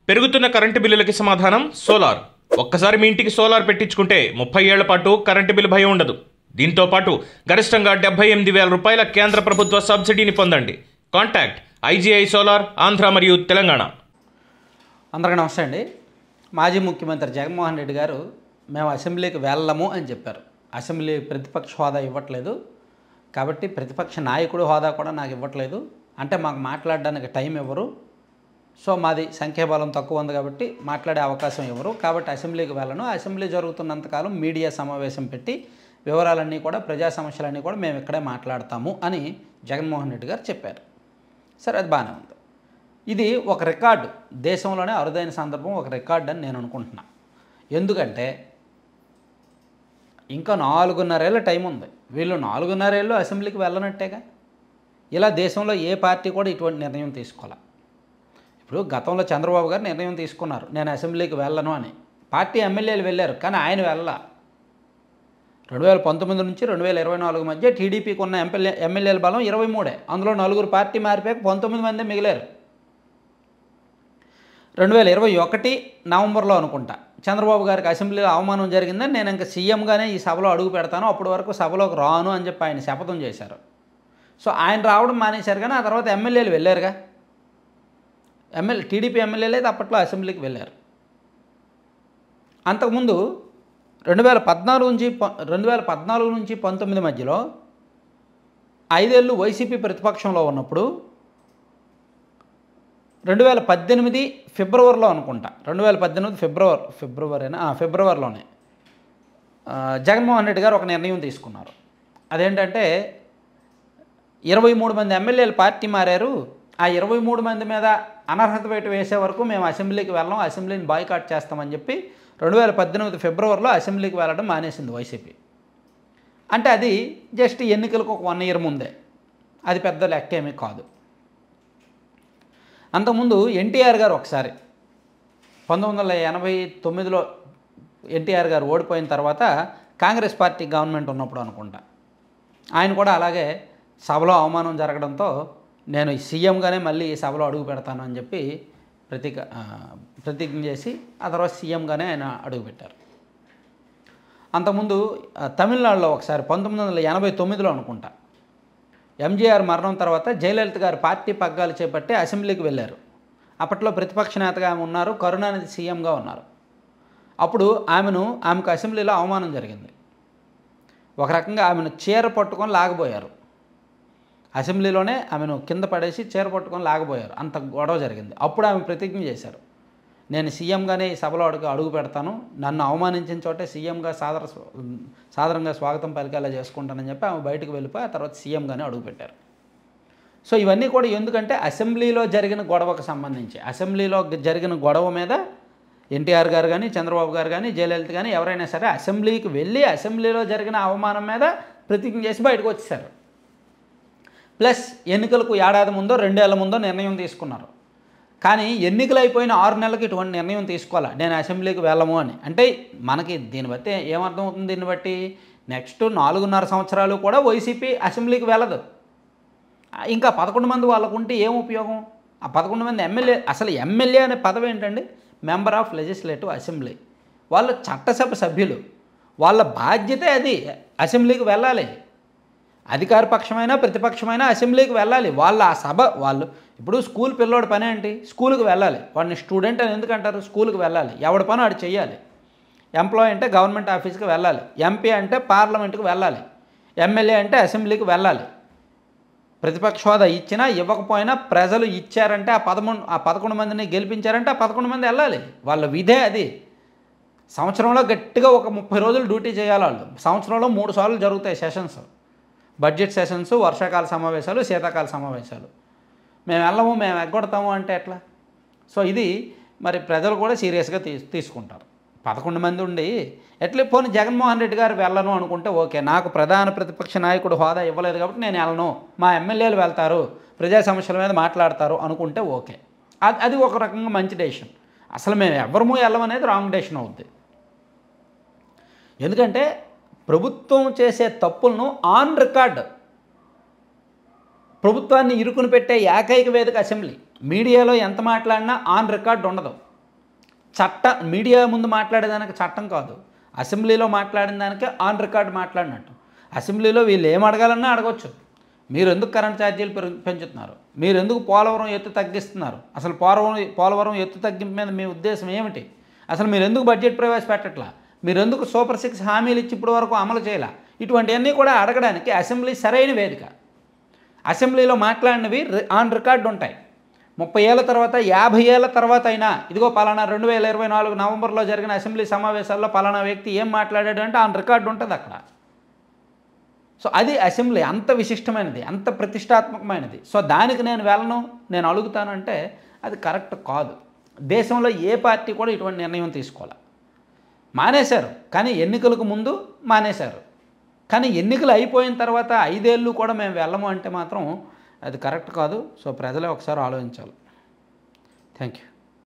పెరుగుతున్న కరెంటు బిల్లులకి సమాధానం సోలార్. ఒక్కసారి మీ ఇంటికి సోలార్ పెట్టించుకుంటే 30 ఏళ్ల పాటు కరెంటు బిల్లు భయం ఉండదు. దీంతో పాటు గరిష్టంగా 78,000 రూపాయల కేంద్ర ప్రభుత్వ సబ్సిడీని పొందండి. కాంటాక్ట్ ఐజీఐ సోలార్, ఆంధ్ర మరియు తెలంగాణ. అందరికీ నమస్తే అండి. మాజీ ముఖ్యమంత్రి జగన్మోహన్ రెడ్డి గారు మేము అసెంబ్లీకి వెళ్ళము అని చెప్పారు. అసెంబ్లీ ప్రతిపక్ష హోదా ఇవ్వట్లేదు కాబట్టి ప్రతిపక్ష నాయకుడు హోదా కూడా నాకు ఇవ్వట్లేదు, అంటే మాకు మాట్లాడడానికి టైం ఇవ్వరు, సో మాది సంఖ్యాబలం తక్కువ ఉంది కాబట్టి మాట్లాడే అవకాశం ఇవ్వరు, కాబట్టి అసెంబ్లీకి వెళ్ళను. అసెంబ్లీ జరుగుతున్నంతకాలం మీడియా సమావేశం పెట్టి వివరాలన్నీ కూడా, ప్రజా సమస్యలన్నీ కూడా మేము ఇక్కడే మాట్లాడతాము అని జగన్మోహన్ రెడ్డి గారు చెప్పారు. సరే, అది బాగానే ఉంది. ఇది ఒక రికార్డు, దేశంలోనే అరుదైన సందర్భం, ఒక రికార్డు అని నేను అనుకుంటున్నా. ఎందుకంటే ఇంకా 4.5 ఏళ్ళ టైం ఉంది. వీళ్ళు 4.5 ఏళ్ళు అసెంబ్లీకి వెళ్ళనట్టేగా. ఇలా దేశంలో ఏ పార్టీ కూడా ఇటువంటి నిర్ణయం తీసుకోవాలి. ఇప్పుడు గతంలో చంద్రబాబు గారు నిర్ణయం తీసుకున్నారు, నేను అసెంబ్లీకి వెళ్ళను అని. పార్టీ ఎమ్మెల్యేలు వెళ్ళారు కానీ ఆయన వెళ్ళ. 2019 నుంచి 2024 మధ్య టీడీపీకి ఉన్న ఎమ్మెల్యేల బలం 23. అందులో 4 పార్టీ మారిపోయాక 19 మంది మిగిలారు. 2021 నవంబర్లో అనుకుంటా చంద్రబాబు గారికి అసెంబ్లీలో అవమానం జరిగిందని, నేను ఇంకా సీఎంగానే ఈ సభలో అడుగు పెడతాను, అప్పటి వరకు సభలోకి రాను అని చెప్పి ఆయన శపథం చేశారు. సో ఆయన రావడం మానేశారు కానీ ఆ తర్వాత ఎమ్మెల్యేలు వెళ్ళారుగా. టీడీపీ ఎమ్మెల్యేలు అయితే అప్పట్లో అసెంబ్లీకి వెళ్ళారు. అంతకుముందు 2014 నుంచి 19 మధ్యలో 5 ఏళ్ళు వైసీపీ ప్రతిపక్షంలో ఉన్నప్పుడు 2018 ఫిబ్రవరిలో అనుకుంటా, 2018 ఫిబ్రవరిలోనే జగన్మోహన్ రెడ్డి గారు ఒక నిర్ణయం తీసుకున్నారు. అదేంటంటే 23 మంది ఎమ్మెల్యేలు పార్టీ మారారు, ఆ 23 మంది మీద అనర్హత వేటు వేసే వరకు మేము అసెంబ్లీకి వెళ్ళాం, అసెంబ్లీని బాయ్కాట్ చేస్తామని చెప్పి 2018 ఫిబ్రవరిలో అసెంబ్లీకి వెళ్ళడం మానేసింది వైసీపీ. అంటే అది జస్ట్ ఎన్నికలకు ఒక 1 ఇయర్ ముందే, అది పెద్ద లెక్కేమీ కాదు. అంతకుముందు ఎన్టీఆర్ గారు ఒకసారి 1989లో ఎన్టీఆర్ గారు ఓడిపోయిన తర్వాత కాంగ్రెస్ పార్టీ గవర్నమెంట్ ఉన్నప్పుడు అనుకుంటా, ఆయన కూడా అలాగే సభలో అవమానం జరగడంతో నేను సీఎంగానే మళ్ళీ ఈ సభలో అడుగు పెడతాను అని చెప్పి ప్రతిజ్ఞ చేసి ఆ తర్వాత సీఎంగానే ఆయన అడుగుపెట్టారు. అంతకుముందు తమిళనాడులో ఒకసారి 1989లో అనుకుంటా ఎంజీఆర్ మరణం తర్వాత జయలలిత గారు పార్టీ పగ్గాలు చేపట్టి అసెంబ్లీకి వెళ్ళారు. అప్పట్లో ప్రతిపక్ష నేతగా ఆమె ఉన్నారు, కరుణానిధి సీఎంగా ఉన్నారు. అప్పుడు ఆమెకు అసెంబ్లీలో అవమానం జరిగింది. ఒక రకంగా ఆమెను చీర పట్టుకొని లాగబోయారు, అసెంబ్లీలోనే ఆమెను కింద పడేసి చీర పట్టుకొని లాగబోయారు, అంత గొడవ జరిగింది. అప్పుడు ఆమె ప్రతిజ్ఞ చేశారు, నేను సీఎంగానే ఈ సభలో అడుగు పెడతాను, నన్ను అవమానించిన చోటే సీఎంగా సాధారణంగా స్వాగతం పలికేలా చేసుకుంటానని చెప్పి ఆమె బయటకు వెళ్ళిపోయి ఆ తర్వాత సీఎంగానే అడుగుపెట్టారు. సో ఇవన్నీ కూడా ఎందుకంటే అసెంబ్లీలో జరిగిన గొడవకు సంబంధించి, అసెంబ్లీలో జరిగిన గొడవ మీద ఎన్టీఆర్ గారు కానీ, చంద్రబాబు గారు కానీ, జయలలిత కానీ ఎవరైనా సరే అసెంబ్లీకి వెళ్ళి అసెంబ్లీలో జరిగిన అవమానం మీద ప్రతిజ్ఞ చేసి బయటకు వచ్చేసారు. ప్లస్ ఎన్నికలకు ఏడాది ముందో 2 ఏళ్ల ముందో నిర్ణయం తీసుకున్నారు. కానీ ఎన్నికలు అయిపోయిన 6 నెలలకు ఇటువంటి నిర్ణయం తీసుకోవాలా, నేను అసెంబ్లీకి వెళ్ళము అని. అంటే మనకి దీన్ని బట్టి ఏమర్థం అవుతుంది? దీన్ని బట్టి నెక్స్ట్ 4.5 సంవత్సరాలు కూడా వైసీపీ అసెంబ్లీకి వెళ్ళదు. ఇంకా 11 మంది వాళ్ళకు ఉంటే ఏం ఉపయోగం? ఆ 11 మంది ఎమ్మెల్యే, అసలు ఎమ్మెల్యే అనే పదవి ఏంటండి? Member of legislative assembly. వాళ్ళు చట్టసభ సభ్యులు, వాళ్ళ బాధ్యతే అది, అసెంబ్లీకి వెళ్ళాలి. అధికార పక్షమైనా ప్రతిపక్షమైనా అసెంబ్లీకి వెళ్ళాలి. వాళ్ళు ఇప్పుడు స్కూల్ పిల్లోడి పని ఏంటి? స్కూల్కి వెళ్ళాలి. వాడిని స్టూడెంట్ అని ఎందుకంటారు? స్కూల్కి వెళ్ళాలి, ఎవడి పని వాడు చేయాలి. ఎంప్లాయీ అంటే గవర్నమెంట్ ఆఫీస్కి వెళ్ళాలి, ఎంపీ అంటే పార్లమెంట్కి వెళ్ళాలి, ఎమ్మెల్యే అంటే అసెంబ్లీకి వెళ్ళాలి. ప్రతిపక్ష హోదా ఇచ్చినా ఇవ్వకపోయినా ప్రజలు ఇచ్చారంటే ఆ 11 మందిని గెలిపించారంటే ఆ 11 మంది వెళ్ళాలి. వాళ్ళ విధే అది. సంవత్సరంలో గట్టిగా ఒక 30 రోజులు డ్యూటీ చేయాలి వాళ్ళు. సంవత్సరంలో 3 సార్లు జరుగుతాయి సెషన్స్, బడ్జెట్ సెషన్స్, వర్షాకాల సమావేశాలు, శీతాకాల సమావేశాలు. మేము వెళ్ళము, మేము ఎగ్గొడతాము అంటే ఎట్లా? సో ఇది మరి ప్రజలు కూడా సీరియస్గా తీసుకుంటారు. 11 మంది ఉండి ఎట్లా పోనీ జగన్మోహన్ రెడ్డి గారు వెళ్ళను అనుకుంటే ఓకే, నాకు ప్రధాన ప్రతిపక్ష నాయకుడు హోదా ఇవ్వలేదు కాబట్టి నేను వెళ్ళను, మా ఎమ్మెల్యేలు వెళ్తారు, ప్రజా సమస్యల మీద మాట్లాడతారు అనుకుంటే ఓకే, అది ఒక రకంగా మంచి డెసిషన్. అసలు మేము ఎవరము వెళ్ళమనేది రాంగ్ డెసిషన్ అవుద్ది. ఎందుకంటే ప్రభుత్వం చేసే తప్పులను ఆన్ రికార్డ్ ప్రభుత్వాన్ని ఇరుకుని పెట్టే ఏకైక వేదిక అసెంబ్లీ. మీడియాలో ఎంత మాట్లాడినా ఆన్ రికార్డ్ ఉండదు. మీడియా ముందు మాట్లాడేదానికి చట్టం కాదు, అసెంబ్లీలో మాట్లాడిన దానికి ఆన్ రికార్డ్ మాట్లాడినట్టు. అసెంబ్లీలో వీళ్ళు ఏం అడగాలన్నా అడగొచ్చు. మీరు ఎందుకు కరెంట్ ఛార్జీలు పెంచుతున్నారు, మీరు ఎందుకు పోలవరం ఎత్తు తగ్గిస్తున్నారు, అసలు పోలవరం ఎత్తు తగ్గింపు మీద మీ ఉద్దేశం ఏమిటి, అసలు మీరు ఎందుకు బడ్జెట్ ప్రవేశపెట్టట్లా, మీరు ఎందుకు సూపర్ 6 హామీలు ఇచ్చి ఇప్పటి వరకు అమలు చేయాల, ఇటువంటివన్నీ కూడా అడగడానికి అసెంబ్లీ సరైన వేదిక. అసెంబ్లీలో మాట్లాడినవి ఆన్ రికార్డు ఉంటాయి. 30 ఏళ్ల తర్వాత 50 ఏళ్ల తర్వాత అయినా ఇదిగో పలానా 2024 నవంబర్లో జరిగిన అసెంబ్లీ సమావేశాల్లో పలానా వ్యక్తి ఏం మాట్లాడాడు అంటే ఆన్ రికార్డు ఉంటుంది అక్కడ. సో అది అసెంబ్లీ అంత విశిష్టమైనది, అంత ప్రతిష్టాత్మకమైనది. సో దానికి నేను వెళ్ళను, నేను అడుగుతానంటే అది కరెక్ట్ కాదు. దేశంలో ఏ పార్టీ కూడా ఇటువంటి నిర్ణయం తీసుకోవాలి. మానేశారు, కానీ ఎన్నికలకు ముందు మానేశారు. కానీ ఎన్నికలు అయిపోయిన తర్వాత 5 ఏళ్ళు కూడా మేము వెళ్ళము అంటే మాత్రం అది కరెక్ట్ కాదు. సో ప్రజలే ఒకసారి ఆలోచించాలి. Thank you.